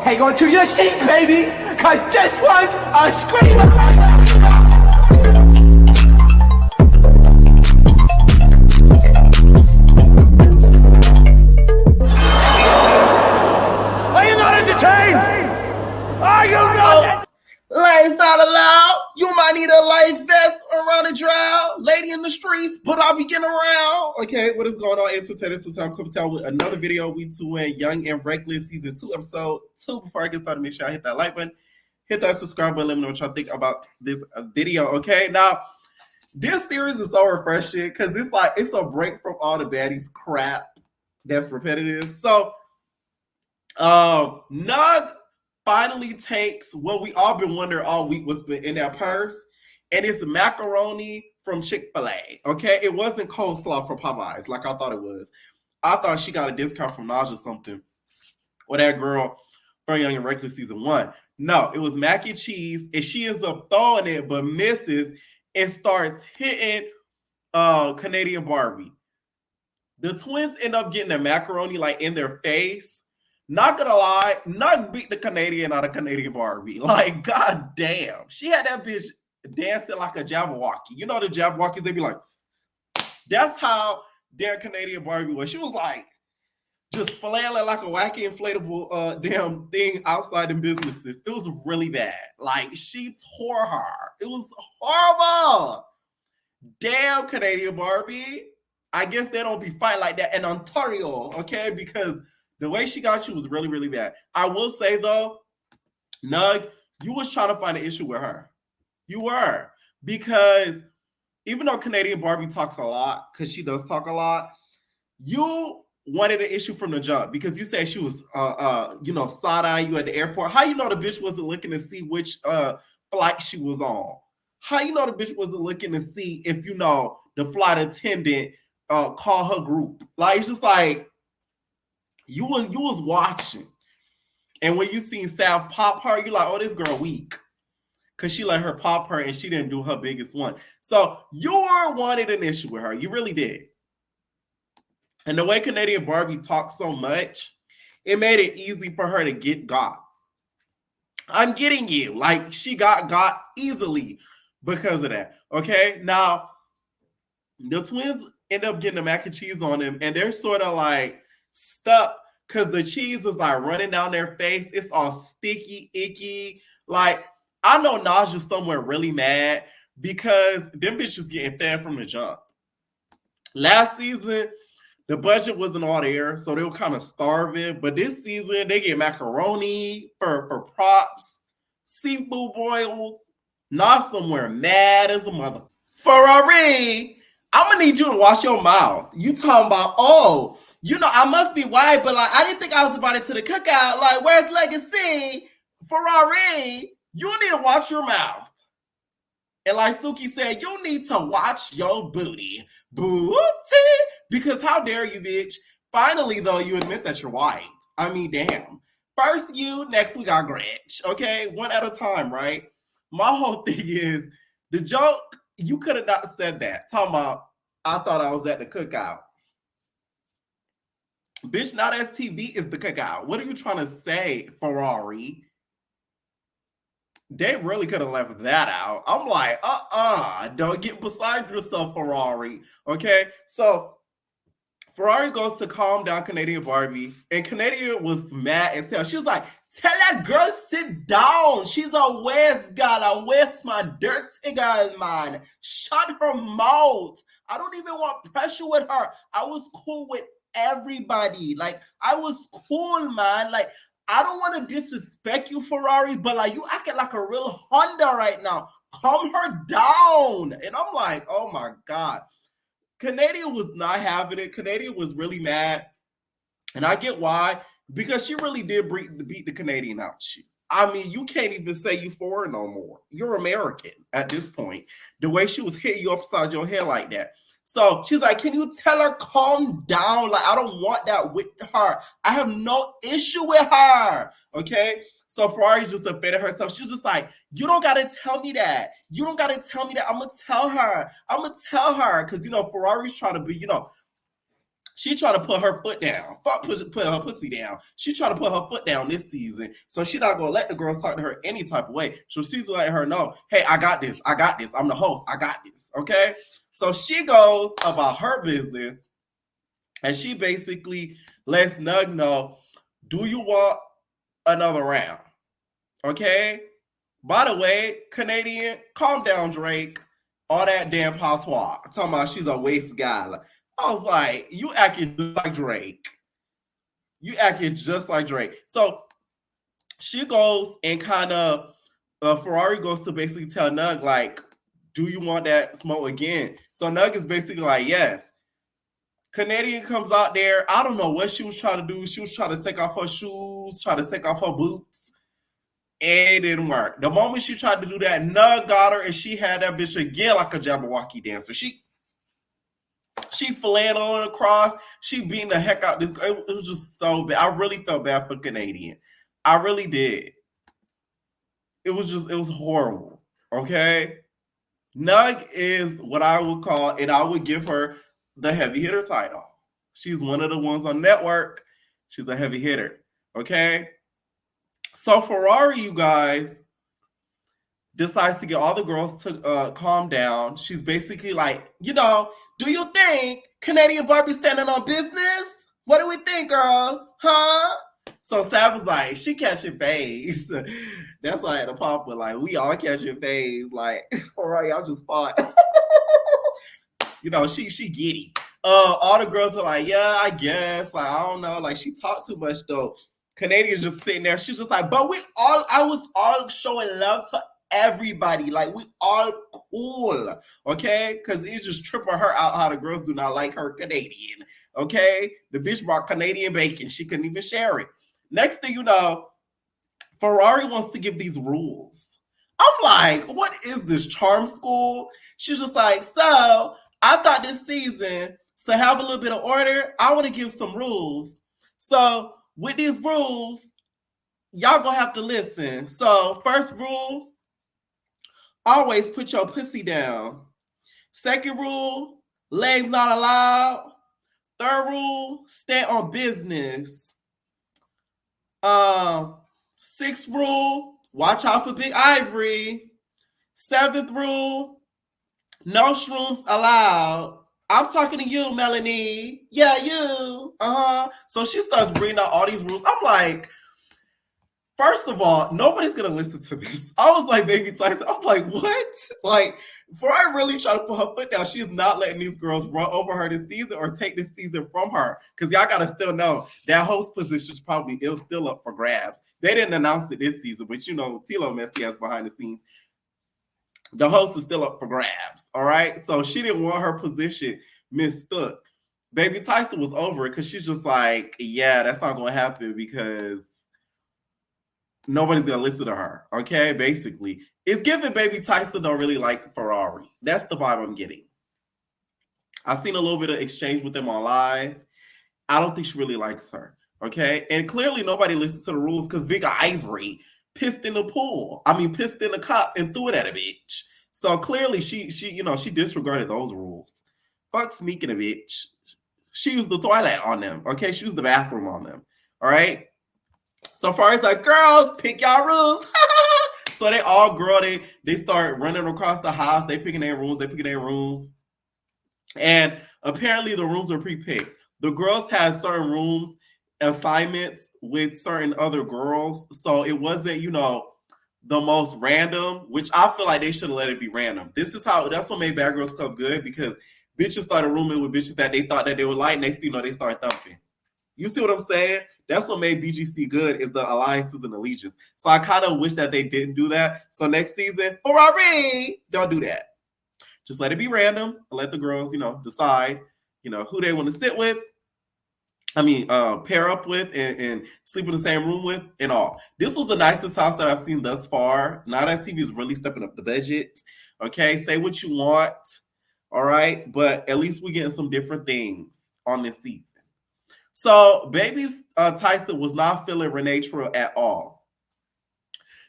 hang on to your seat, baby, because this one's a screamer. Are you not entertained? Are you not? Ladies not allowed. You might need a life vest around the drown. Lady in the streets, but I'll be getting around. Okay, what is going on, entertainers? So I'm coming out with another video. We doing Young and Reckless season 2, episode 2. Before I get started, make sure I hit that like button, hit that subscribe button. Let me know what y'all think about this video. Okay, now this series is so refreshing because it's a break from all the baddies crap that's repetitive. So, Nug finally takes what we all been wondering all week was in that purse, and it's the macaroni from Chick-fil-A. Okay, it wasn't coleslaw from Popeyes like I thought it was. I thought she got a discount from Naj or something, or that girl from Young and Reckless season 1. No, it was mac and cheese, and she ends up throwing it but misses and starts hitting Canadian Barbie. The twins end up getting the macaroni like in their face. Not gonna lie, Nug beat the Canadian out of Canadian Barbie. Like, god damn. She had that bitch dancing like a Jabberwocky. You know the Jabberwockies, they be like, that's how their Canadian Barbie was. She was like, just flailing like a wacky inflatable damn thing outside in businesses. It was really bad. Like, she tore her. It was horrible. Damn, Canadian Barbie. I guess they don't be fighting like that in Ontario, okay? Because the way she got you was really, really bad. I will say, though, Nug, you was trying to find an issue with her. You were. Because even though Canadian Barbie talks a lot, because she does talk a lot, you wanted an issue from the jump because you said she was, side-eyeing you at the airport. How you know the bitch wasn't looking to see which flight she was on? How you know the bitch wasn't looking to see if, the flight attendant called her group? Like, it's just like, you was watching. And when you seen Sav pop her, you're like, oh, this girl weak. Because she let her pop her and she didn't do her biggest one. So you wanted an issue with her. You really did. And the way Canadian Barbie talks so much, it made it easy for her to get got. I'm getting you. Like, she got easily because of that. Okay? Now, the twins end up getting the mac and cheese on them, and they're sort of like stuck because the cheese is like running down their face. It's all sticky, icky. Like, I know Naja's somewhere really mad because them bitches getting fed from the jump. Last season, the budget wasn't all there, so they were kind of starving. But this season, they get macaroni for props, seafood boils. Not somewhere mad as a mother. Ferrari, I'm gonna need you to wash your mouth. You talking about, I must be white, but like I didn't think I was invited to the cookout. Like, where's Legacy? Ferrari, you need to watch your mouth. And like Suki said, you need to watch your booty. Booty. Because how dare you, bitch? Finally, though, you admit that you're white. I mean, damn. First you, next we got Grinch. Okay? One at a time, right? My whole thing is, the joke, you could have not said that. Talking about, I thought I was at the cookout. Bitch, not STV is the cookout. What are you trying to say, Ferrari? They really could have left that out. I'm like, don't get beside yourself, Ferrari. Okay? So, Ferrari goes to calm down Canadian Barbie, and Canadian was mad as hell. She was like, tell that girl sit down. She's a West girl. I waste my dirty girl, man. Shut her mouth. I don't even want pressure with her. I was cool with everybody. Like, I was cool, man. Like, I don't want to disrespect you, Ferrari, but like, you acting like a real Honda right now. Calm her down. And I'm like, oh my God. Canadian was not having it. Canadian was really mad. And I get why. Because she really did beat the Canadian out. I mean, you can't even say you foreign no more. You're American at this point. The way she was hitting you upside your head like that. So she's like, can you tell her calm down? Like, I don't want that with her. I have no issue with her. Okay? So Ferrari just offended herself. She was just like, you don't got to tell me that. You don't got to tell me that. I'm going to tell her. I'm going to tell her. Because, Ferrari's trying to be, She trying to put her foot down. Fuck putting her pussy down. She trying to put her foot down this season. So she not gonna let the girls talk to her any type of way. So she's letting her know, hey, I got this. I got this. I'm the host. I got this. Okay. So she goes about her business and she basically lets Nug know, do you want another round? Okay. By the way, Canadian, calm down, Drake. All that damn patois. Talking about she's a waste guy. I was like, you acting just like Drake. You acting just like Drake. So she goes and kind of, Ferrari goes to basically tell Nug, like, do you want that smoke again? So Nug is basically like, yes. Canadian comes out there. I don't know what she was trying to do. She was trying to take off her shoes, trying to take off her boots. It didn't work. The moment she tried to do that, Nug got her and she had that bitch again like a Jabberwocky dancer. She fled on across. She beating the heck out this girl. It was just so bad. I really felt bad for Canadian. I really did. It was horrible. Okay. Nug is what I would call, and I would give her the heavy hitter title. She's one of the ones on network. She's a heavy hitter. Okay. So Ferrari, you guys, decides to get all the girls to calm down. She's basically like, do you think Canadian Barbie standing on business? What do we think, girls? Huh? So Sav was like, she catching phase. That's why I had to pop with, like, we all catching phase. Like, Ferrari, I just fought. She giddy. All the girls are like, yeah, I guess. Like, I don't know. Like, she talked too much though. Canadian's just sitting there. She's just like, but I was all showing love to everybody. Like, we all cool. Okay? Because it's just tripping her out how the girls do not like her Canadian. Okay? The bitch brought Canadian bacon. She couldn't even share it. Next thing you know, Ferrari wants to give these rules. I'm like, what is this, charm school? She's just like, so I thought this season, to have a little bit of order, I want to give some rules. So with these rules, y'all gonna have to listen. So first rule, always put your pussy down. Second rule, legs not allowed. Third rule, stay on business. Sixth rule, watch out for Big Ivory. Seventh rule, no shrooms allowed. I'm talking to you, Melanie. Yeah, you. So she starts bringing out all these rules. I'm like, first of all, nobody's gonna listen to this. I was like, baby Tyson. I'm like, what? Like, before I really try to put her foot down, she is not letting these girls run over her this season or take this season from her. Because y'all gotta still know that host position is probably still up for grabs. They didn't announce it this season, but Tilo Messi has behind the scenes. The host is still up for grabs. All right. So she didn't want her position mistook. Baby Tyson was over it because she's just like, yeah, that's not gonna happen because nobody's gonna listen to her. Okay, basically. It's giving Baby Tyson don't really like Ferrari. That's the vibe I'm getting. I've seen a little bit of exchange with them on live. I don't think she really likes her. Okay. And clearly nobody listens to the rules because Big Ivory pissed in the pool. Pissed in the cup and threw it at a bitch. So clearly she disregarded those rules. Fuck sneaking a bitch. She used the toilet on them. Okay. She used the bathroom on them. All right. So far as like, girls, pick y'all rules. So they all they start running across the house. They picking their rooms. And apparently the rooms are pre-picked. The girls had certain rooms assignments with certain other girls. So it wasn't, the most random, which I feel like they should have let it be random. That's what made Bad Girls Club good, because bitches started rooming with bitches that they thought that they would like. Next thing you know, they start thumping. You see what I'm saying? That's what made BGC good, is the alliances and allegiance. So I kind of wish that they didn't do that. So next season, Ferrari, don't do that. Just let it be random and let the girls, decide, who they want to sit with. Pair up with and sleep in the same room with and all. This was the nicest house that I've seen thus far. Now that TV is really stepping up the budget. Okay, say what you want. All right, but at least we're getting some different things on this season. So Baby Tyson was not feeling Renee Trill at all.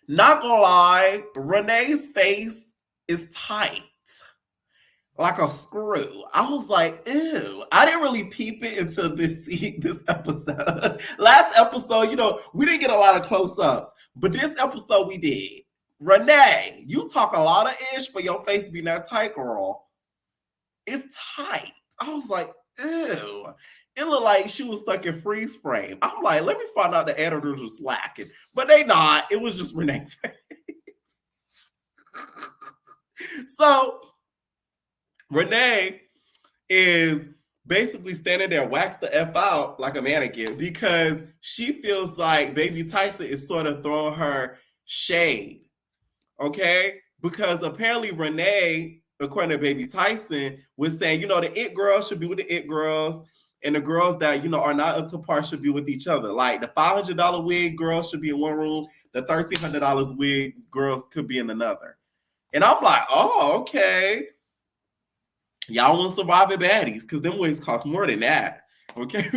Not gonna lie, Renee's face is tight. like a screw. I was like, ew. I didn't really peep it until this episode. Last episode, we didn't get a lot of close-ups, but this episode we did. Renee, you talk a lot of ish, but your face be that tight, girl. It's tight. I was like, ew. It looked like she was stuck in freeze frame. I'm like, let me find out the editors were slacking. But they not. It was just Renee's face. So Renee is basically standing there, waxed the F out like a mannequin because she feels like Baby Tyson is sort of throwing her shade. Okay? Because apparently Renee, according to Baby Tyson, was saying, the it girls should be with the it girls, and the girls that, are not up to par should be with each other. Like the $500 wig girls should be in one room, the $1,300 wigs girls could be in another. And I'm like, oh, okay. Y'all want surviving baddies, because them wigs cost more than that. Okay?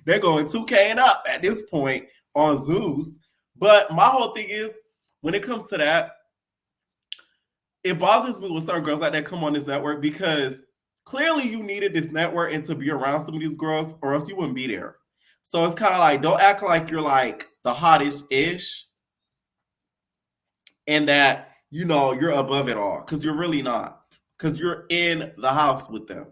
They're going 2K and up at this point on Zeus. But my whole thing is, when it comes to that, it bothers me when certain girls like that come on this network because clearly you needed this network and to be around some of these girls or else you wouldn't be there. So it's kind of like, don't act like you're like the hottest-ish and that, you're above it all, because you're really not, because you're in the house with them.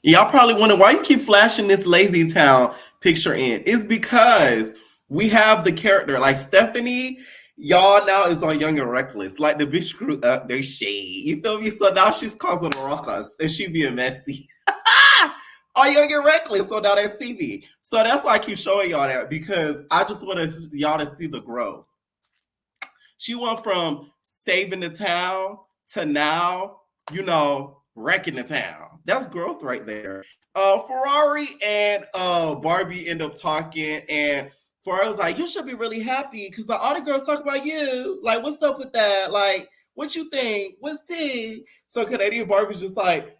Y'all probably wonder why you keep flashing this Lazy Town picture in. It's because we have the character, like Stephanie, y'all now is on Young and Reckless. Like the bitch screwed up their shade. You feel me? So now she's causing a ruckus and she being messy. On Young and Reckless, so now that's TV. So that's why I keep showing y'all that, because I just want y'all to see the growth. She went from saving the town to now, wrecking the town. That's growth right there. Ferrari and Barbie end up talking, and Ferrari was like, you should be really happy because all the girls talk about you. Like, what's up with that? Like, what you think? What's tea? So Canadian Barbie's just like,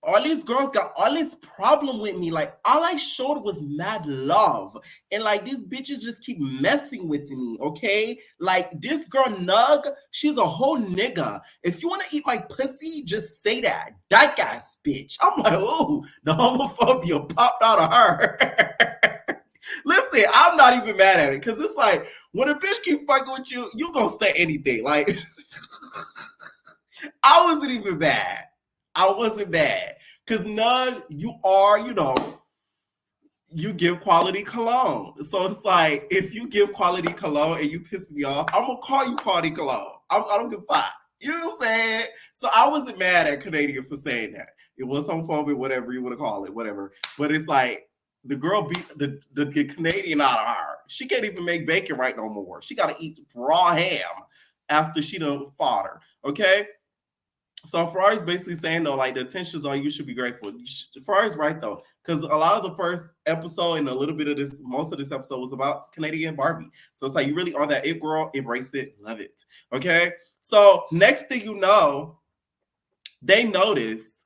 all these girls got all this problem with me. Like, all I showed was mad love. And like, these bitches just keep messing with me, okay? Like, this girl Nug, she's a whole nigga. If you want to eat my pussy, just say that. Dyke ass bitch. I'm like, oh, the homophobia popped out of her. Listen, I'm not even mad at it. Because it's like, when a bitch keep fucking with you, you gonna say anything. Like, I wasn't even bad. I wasn't bad. Because Nug, you are, you give quality cologne. So it's like, if you give quality cologne and you piss me off, I'm going to call you quality cologne. I don't give a fuck. You know what I'm saying? So I wasn't mad at Canadian for saying that. It was homophobic, whatever you want to call it, whatever. But it's like, the girl beat the Canadian out of her. She can't even make bacon right no more. She got to eat raw ham after she done fought her. Okay? So Ferrari's basically saying, though, like, the attention's on you, should be grateful. Ferrari's right, though, because a lot of the first episode and a little bit of this, most of this episode was about Canadian Barbie. So it's like, you really are that it girl, embrace it, love it, okay? So next thing you know, they notice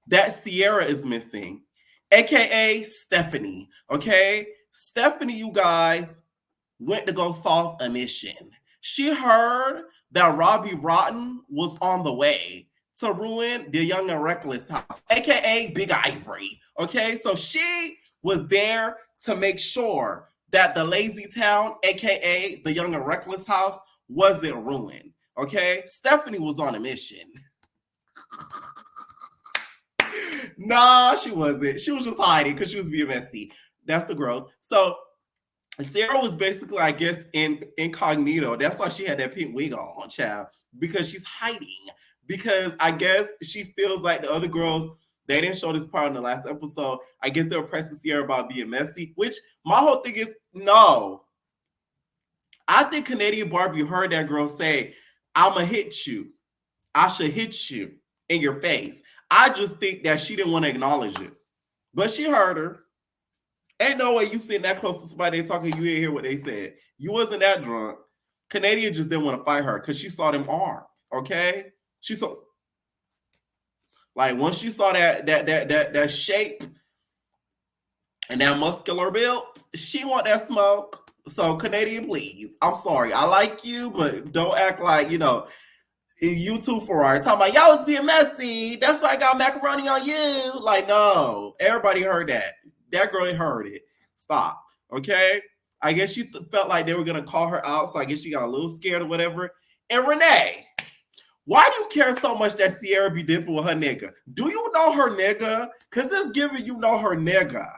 that Sierra is missing, a.k.a. Stephanie, okay? Stephanie, you guys, went to go solve a mission. She heard that Robbie Rotten was on the way to ruin the Young and Reckless house, aka Big Ivory. Okay, so she was there to make sure that the Lazy Town, aka the Young and Reckless house, wasn't ruined. Okay, Stephanie was on a mission. Nah, she wasn't. She was just hiding because she was being messy. That's the growth. So Sarah was basically, I guess, incognito. That's why she had that pink wig on, child, because she's hiding. Because I guess she feels like the other girls, they didn't show this part in the last episode. I guess they were pressing Sierra about being messy, which my whole thing is, no. I think Canadian Barbie heard that girl say, I'ma hit you. I should hit you in your face. I just think that she didn't want to acknowledge it. But she heard her. Ain't no way you sitting that close to somebody talking, you didn't hear what they said. You wasn't that drunk. Canadian just didn't want to fight her because she saw them arms, okay? She saw, like, once she saw that shape and that muscular build, she want that smoke. So Canadian, please, I'm sorry. I like you, but don't act like, You too, Ferrari. Talking about y'all was being messy. That's why I got macaroni on you. Like, no. Everybody heard that. That girl heard it. Stop. Okay? I guess she felt like they were going to call her out, so I guess she got a little scared or whatever. And Renee, why do you care so much that Sierra be dipping with her nigga? Do you know her nigga? Because it's giving you know her nigga.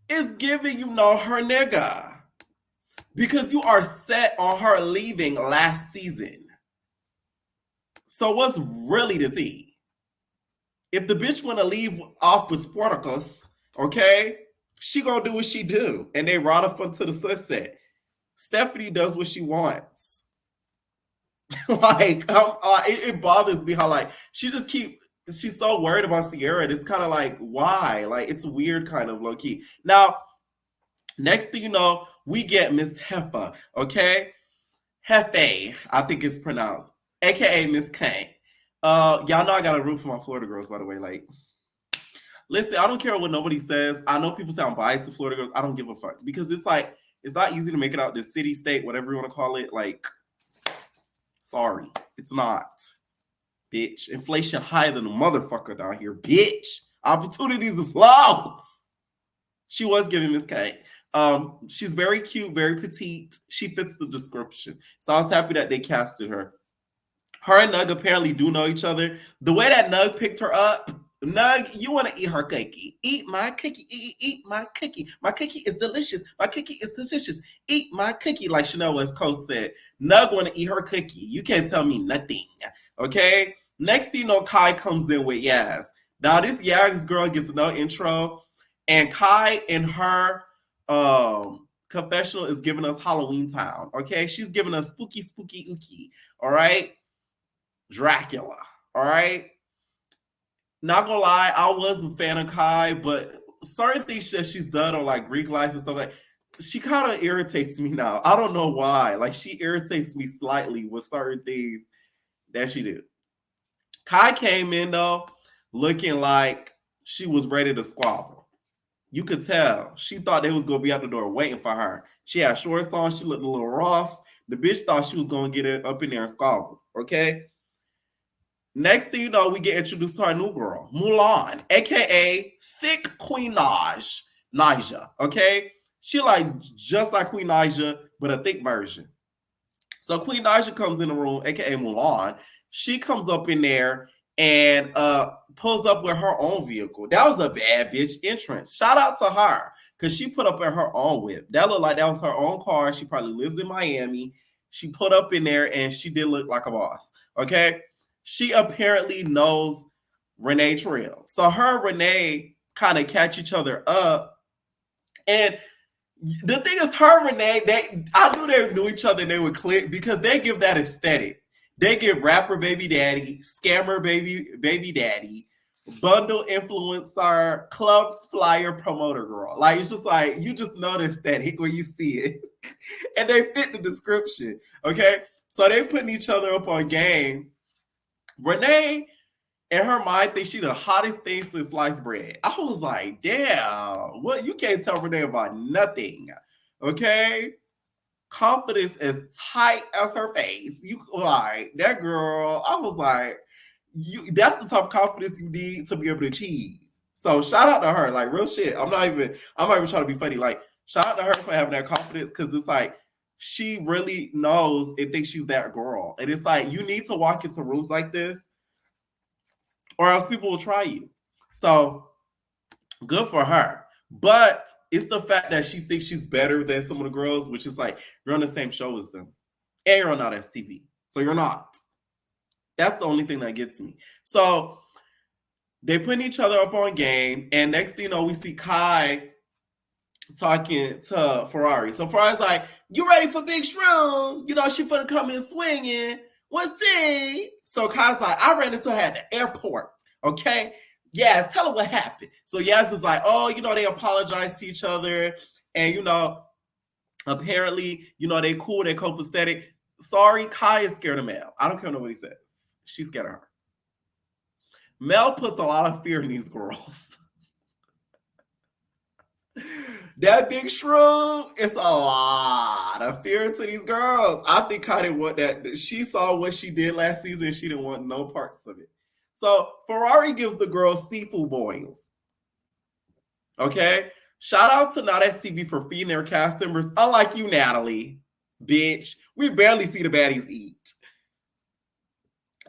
It's giving you know her nigga. Because you are set on her leaving last season. So what's really the tea? If the bitch want to leave off with Spartacus, okay, she gonna do what she do. And they ride off into the sunset. Stephanie does what she wants. Like, it bothers me how, like, she's so worried about Sierra. It's kind of like, why? Like, it's weird, kind of low key. Now, next thing you know, we get Miss Heffa, okay? Hefe, I think it's pronounced, aka Miss K. Y'all know I got a root for my Florida girls, by the way. Like, listen, I don't care what nobody says. I know people sound biased to Florida girls. I don't give a fuck because it's like it's not easy to make it out this city, state, whatever you want to call it. Like, sorry, it's not, bitch. Inflation higher than a motherfucker down here, bitch. Opportunities is low. She was giving Miss K. She's very cute, very petite. She fits the description. So I was happy that they casted her. Her and Nug apparently do know each other. The way that Nug picked her up, Nug, you want to eat her cookie. Eat my cookie. Eat my cookie. My cookie is delicious. My cookie is delicious. Eat my cookie, like Chanel West Coast said. Nug want to eat her cookie. You can't tell me nothing. Okay? Next thing you know, Kai comes in with Yaz. Now, this Yaz girl gets no intro. And Kai in her confessional is giving us Halloween Town. Okay? She's giving us spooky, spooky, ookie. All right? Dracula. All right? Not gonna lie, I was a fan of Kai, but certain things that she's done on like Greek life and stuff like she kind of irritates me now. I don't know why. Like she irritates me slightly with certain things that she do. Kai came in though, looking like she was ready to squabble. You could tell. She thought they was gonna be out the door waiting for her. She had shorts on, she looked a little rough. The bitch thought she was gonna get it up in there and squabble. Okay. Next thing you know, we get introduced to our new girl, Mulan, aka Thick Queen Naija. Okay, she like just like Queen Naija, but a thick version. So Queen Naija comes in the room, aka Mulan. She comes up in there and pulls up with her own vehicle. That was a bad bitch entrance. Shout out to her because she put up in her own whip. That looked like that was her own car. She probably lives in Miami. She put up in there and she did look like a boss. Okay. She apparently knows Renee Trail. So her and Renee kind of catch each other up. And the thing is, her and Renee, I knew they knew each other and they would click because they give that aesthetic. They give rapper baby daddy, scammer baby daddy, bundle influencer, club flyer promoter girl. Like, it's just like, you just know the aesthetic when you see it. And they fit the description, okay? So they putting each other up on game. Renee, in her mind, thinks she the hottest thing since sliced bread. I was like, damn, what? You can't tell Renee about nothing, okay? Confidence as tight as her face. You like that girl. I was like, that's the type of confidence you need to be able to achieve. So shout out to her, like real shit. I'm not even trying to be funny. Like, shout out to her for having that confidence because it's like she really knows and thinks she's that girl. And it's like you need to walk into rooms like this, or else people will try you. So good for her. But it's the fact that she thinks she's better than some of the girls, which is like you're on the same show as them. And you're on STV. So you're not. That's the only thing that gets me. So they putting each other up on game. And next thing you know, we see Kai talking to Ferrari. So Ferrari's like, you ready for Big Shroom? You know, she finna come in swinging. What's it? So Kai's like, I ran into her at the airport. Okay? Yaz, tell her what happened. So Yaz is like, oh, you know, they apologize to each other. And, you know, apparently, you know, they cool, they copacetic. Sorry, Kai is scared of Mel. I don't care what he says. She's scared of her. Mel puts a lot of fear in these girls. That big shroom, it's a lot of fear to these girls. I think Connie want that. She saw what she did last season. She didn't want no parts of it. So Ferrari gives the girls seafood boils. Okay? Shout out to Not TV for feeding their cast members. Unlike you, Natalie, bitch, we barely see the baddies eat.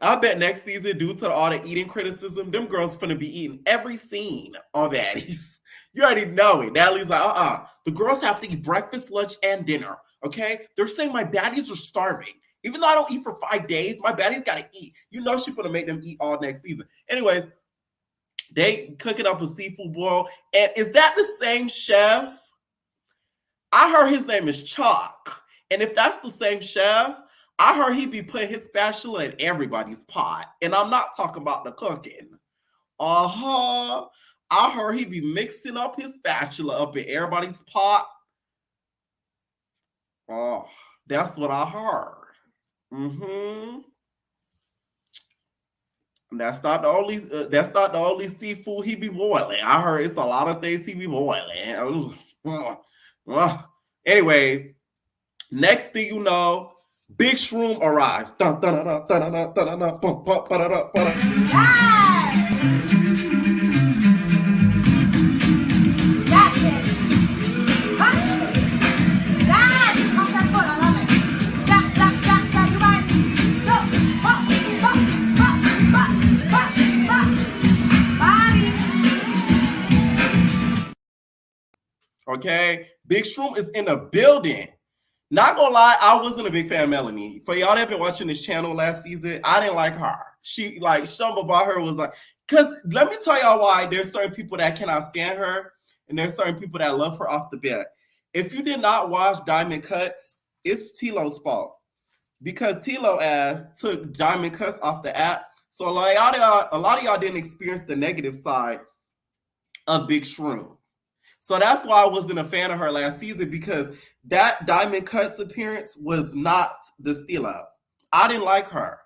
I bet next season, due to all the eating criticism, them girls finna be eating every scene on baddies. You already know it. Natalie's like, the girls have to eat breakfast, lunch, and dinner. Okay? They're saying my baddies are starving. Even though I don't eat for 5 days, my baddies gotta eat. You know she's gonna make them eat all next season. Anyways, they cooking up a seafood boil. And is that the same chef? I heard his name is Chalk. And if that's the same chef, I heard he be putting his spatula in everybody's pot. And I'm not talking about the cooking. I heard he be mixing up his spatula up in everybody's pot. Oh, that's what I heard. That's not the only seafood he be boiling. I heard it's a lot of things he be boiling. Anyways, next thing you know, Big Shroom arrives. Okay, Big Shroom is in the building. Not gonna lie, I wasn't a big fan of Melanie. For y'all that have been watching this channel last season, I didn't like her. She like something about her was like, because let me tell y'all why there's certain people that cannot stand her, and there's certain people that love her off the bat. If you did not watch Diamond Cuts, it's Tilo's fault. Because Tilo ass took Diamond Cuts off the app. So a lot of y'all didn't experience the negative side of Big Shroom. So that's why I wasn't a fan of her last season, because that Diamond Cuts appearance was not the steal up. I didn't like her.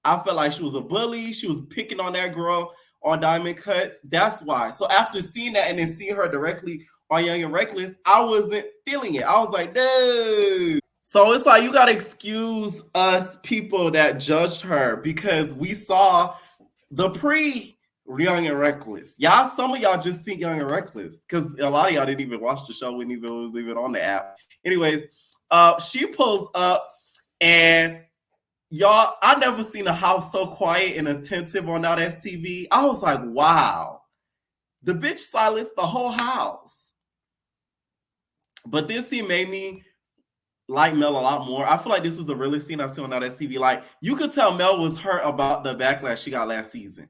I felt like she was a bully. She was picking on that girl on Diamond Cuts. That's why. So after seeing that and then seeing her directly on Young and Reckless, I wasn't feeling it. I was like, no. So it's like you got to excuse us people that judged her, because we saw the Young and Reckless. Y'all, some of y'all just see Young and Reckless, because a lot of y'all didn't even watch the show when it was even on the app. Anyways, she pulls up, and y'all, I never seen a house so quiet and attentive on Now That's TV. I was like, wow. The bitch silenced the whole house. But this scene made me like Mel a lot more. I feel like this is the realest scene I've seen on Now That's TV. Like, you could tell Mel was hurt about the backlash she got last season.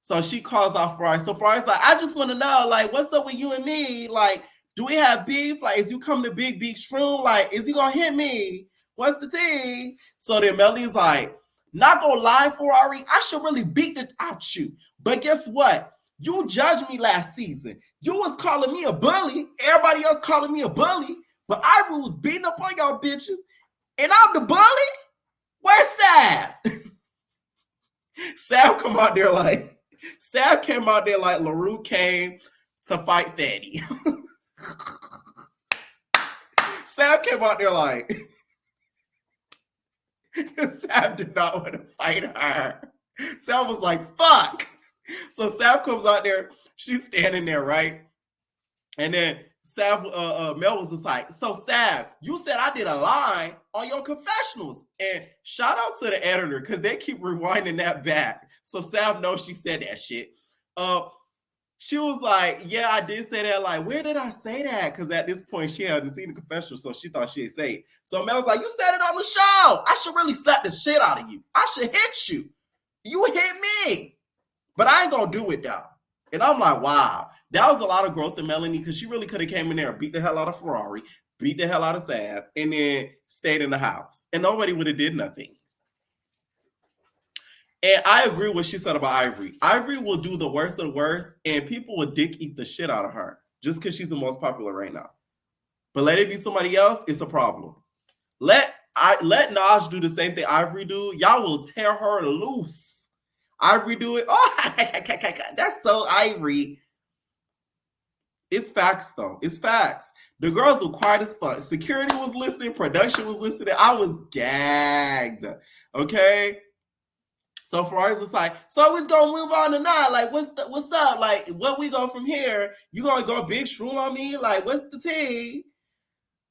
So she calls out Ferrari. So Ferrari's like, I just want to know, like, what's up with you and me? Like, do we have beef? Like, is you coming to Big Shroom? Like, is he gonna hit me? What's the tea? So then Melanie's like, not gonna lie, Ferrari, I should really beat it out you. But guess what? You judged me last season. You was calling me a bully. Everybody else calling me a bully. But Ivory was beating up on y'all bitches. And I'm the bully? Where's Sav? Sav came out there like LaRue came to fight Fatty. Sav came out there like, Sav did not want to fight her. Sav was like, fuck. So Sav comes out there, she's standing there, right? And then Sav, Mel was just like, so Sav, you said I did a line on your confessionals. And shout out to the editor, because they keep rewinding that back. So Sav knows she said that shit. She was like, yeah, I did say that. Like, where did I say that? Because at this point, she hadn't seen the confessional, so she thought she'd say it. So Mel was like, you said it on the show. I should really slap the shit out of you. I should hit you. You hit me. But I ain't going to do it, though. And I'm like, wow, that was a lot of growth in Melanie, because she really could have came in there and beat the hell out of Ferrari, beat the hell out of Sav, and then stayed in the house. And nobody would have did nothing. And I agree with what she said about Ivory. Ivory will do the worst of the worst, and people will dick eat the shit out of her just because she's the most popular right now. But let it be somebody else, it's a problem. Let Naj do the same thing Ivory do. Y'all will tear her loose. Ivory do it. Oh, that's so Ivory. It's facts, though. It's facts. The girls were quiet as fuck. Security was listening. Production was listening. I was gagged. Okay. So Ferrari's just like, so it's gonna move on or not? Like, what's up? Like, what we go from here? You gonna go big shroom on me? Like, what's the tea?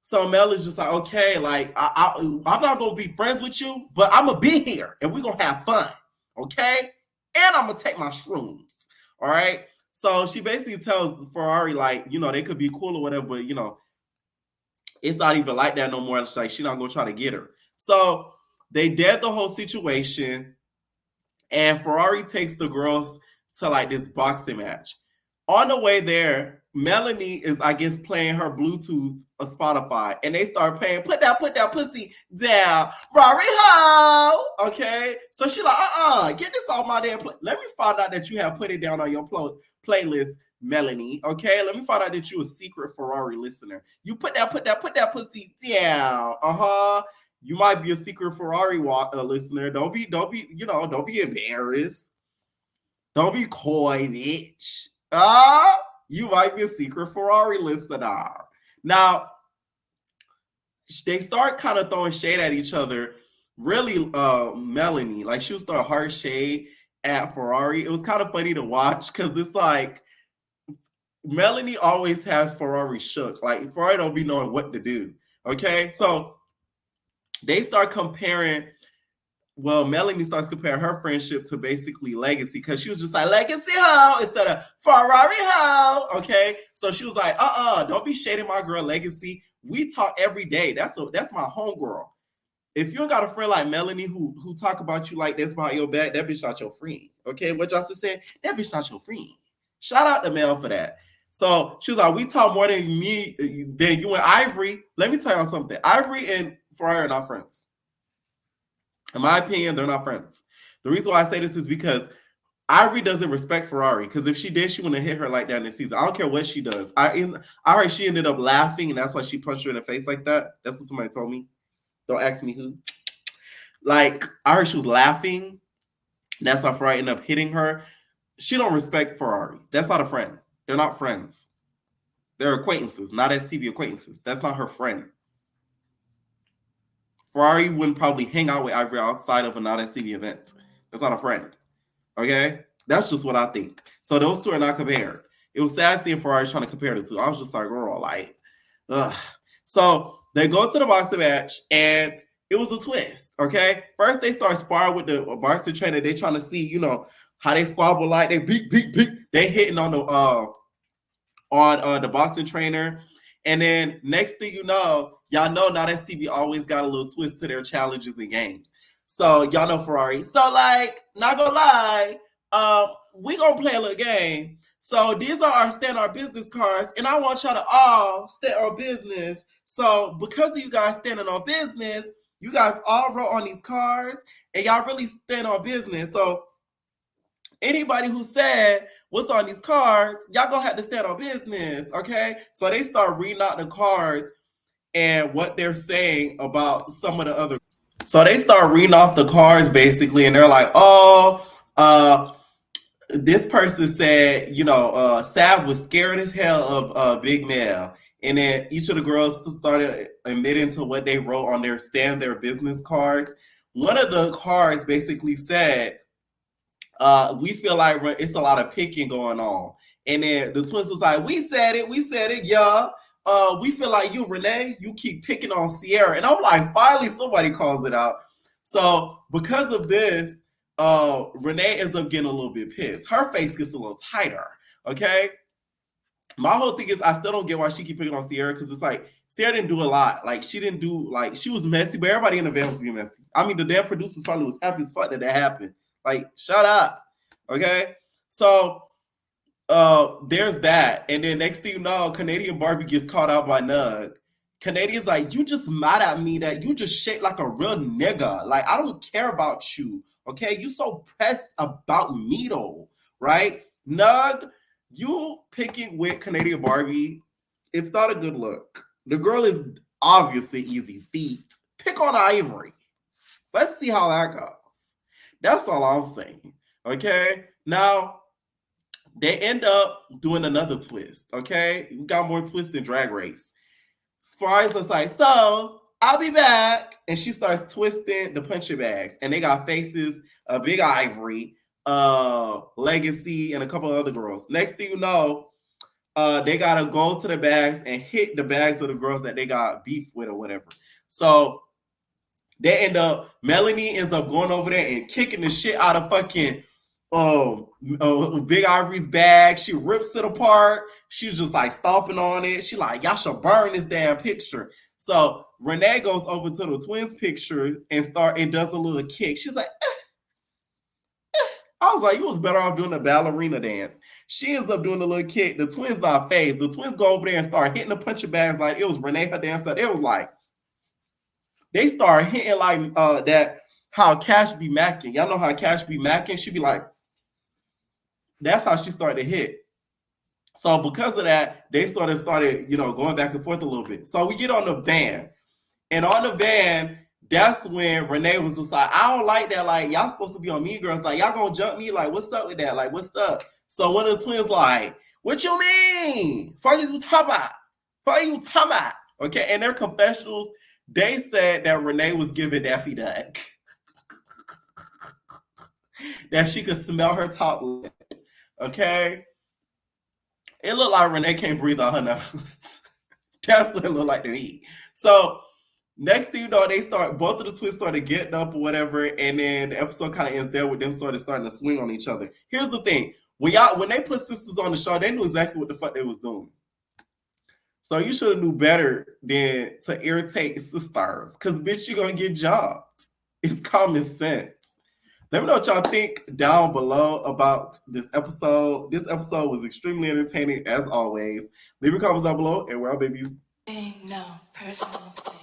So Mel is just like, okay, like I'm not gonna be friends with you, but I'm gonna be here and we're gonna have fun, okay? And I'm gonna take my shrooms, all right? So she basically tells Ferrari, like, you know, they could be cool or whatever, but you know, it's not even like that no more. It's like she's not gonna try to get her. So they dead the whole situation, and Ferrari takes the girls to like this boxing match. On the way there, Melanie is, I guess, playing her Bluetooth of Spotify, and they start playing, put that pussy down, Rory ho. Okay, so she like, get this off my damn play. Let me find out that you have put it down on your playlist, Melanie. Okay, let me find out that you a secret Ferrari listener. You put that pussy down. You might be a secret Ferrari listener. Don't be embarrassed. Don't be coy, bitch. You might be a secret Ferrari listener. Now, they start kind of throwing shade at each other. Really, Melanie, like she was throwing hard shade at Ferrari. It was kind of funny to watch because it's like Melanie always has Ferrari shook. Like Ferrari don't be knowing what to do. Okay, so they start comparing. Well, Melanie starts comparing her friendship to basically Legacy because she was just like, Legacy ho instead of Ferrari ho. Okay. So she was like, don't be shading my girl Legacy. We talk every day. That's my homegirl. If you don't got a friend like Melanie who talk about you like this behind your back, that bitch not your friend. Okay. What y'all said? That bitch not your friend. Shout out to Mel for that. So she was like, we talk more than you and Ivory. Let me tell y'all something. Ivory and Ferrari are not friends. In my opinion, they're not friends. The reason why I say this is because Ivory doesn't respect Ferrari. Because if she did, she wouldn't hit her like that in the season. I don't care what she does. I heard she ended up laughing, and that's why she punched her in the face like that. That's what somebody told me. Don't ask me who. Like, I heard she was laughing. That's why Ferrari ended up hitting her. She don't respect Ferrari. That's not a friend. They're not friends. They're acquaintances, not STV acquaintances. That's not her friend. Ferrari wouldn't probably hang out with Ivory outside of a not-STV event. That's not a friend. Okay? That's just what I think. So those two are not compared. It was sad seeing Ferrari trying to compare the two. I was just like, girl, like, ugh. So they go to the boxing match, and it was a twist. Okay? First, they start sparring with the boxing trainer. They trying to see, you know, how they squabble like they beat. They hitting on the boxing trainer. And then next thing you know, y'all know now that STV always got a little twist to their challenges and games. So y'all know Ferrari. So like, not gonna lie, we gonna play a little game. So these are our stand on business cards, and I want y'all to all stand on business. So because of you guys standing on business, you guys all wrote on these cards, and y'all really stand on business. So anybody who said what's on these cards, y'all gonna have to stand on business, okay? So they start reading out the cards and what they're saying about some of the other. So they start reading off the cards basically, and they're like, this person said, you know, Sav was scared as hell of Big Mel. And then each of the girls started admitting to what they wrote on their business cards. One of the cards basically said, we feel like it's a lot of picking going on. And then the twins was like, we said it, yeah. We feel like you, Renee, you keep picking on Sierra. And I'm like, finally somebody calls it out. So because of this, Renee ends up getting a little bit pissed. Her face gets a little tighter, okay? My whole thing is I still don't get why she keep picking on Sierra, because it's like Sierra didn't do a lot. Like she didn't do, like, she was messy, but everybody in the van was being messy. I mean, the damn producers probably was happy as fuck that happened. Like, shut up. Okay? So there's that. And then next thing you know, Canadian Barbie gets caught out by Nug. Canadian's like, you just mad at me that you just shake like a real nigga. Like, I don't care about you. Okay? You so pressed about me though. Right? Nug, you picking with Canadian Barbie, it's not a good look. The girl is obviously easy feet. Pick on Ivory. Let's see how that goes. That's all I'm saying. Okay? Now, They end up doing another twist. Okay, we got more twists than Drag Race. Safari's just like, so I'll be back, and she starts twisting the punching bags, and they got faces, Big Ivory, Legacy, and a couple of other girls. Next thing you know, they gotta go to the bags and hit the bags of the girls that they got beef with or whatever. So they end up, Melanie ends up going over there and kicking the shit out of fucking Big Ivory's bag. She rips it apart. She's just like stomping on it. She like, y'all should burn this damn picture. So Renee goes over to the twins picture and does a little kick. She's like, I was like, you was better off doing a ballerina dance. She ends up doing a little kick. The twins not phased. The twins go over there and start hitting the punching bags like it was Renee her dancer. It was like, they start hitting like that, how Cash be macking. Y'all know how Cash be macking? She be like, that's how she started to hit. So because of that, they started, going back and forth a little bit. So we get on the van. And on the van, that's when Renee was just like, I don't like that. Like, y'all supposed to be on Mean Girls. Like, y'all gonna jump me? Like, what's up with that? Like, what's up? So one of the twins like, what you mean? For you talking about? Okay, in their confessionals, they said that Renee was giving Daffy Duck. That she could smell her top lip. Okay? It looked like Renee can't breathe on her nose. That's what it looked like to me. So next thing you know, both of the twins started getting up or whatever, and then the episode kind of ends there with them starting to swing on each other. Here's the thing. When they put sisters on the show, they knew exactly what the fuck they was doing. So you should have knew better than to irritate sisters, because bitch, you're going to get jumped. It's common sense. Let me know what y'all think down below about this episode. This episode was extremely entertaining, as always. Leave your comments down below, and we're out, babies. No personal thing.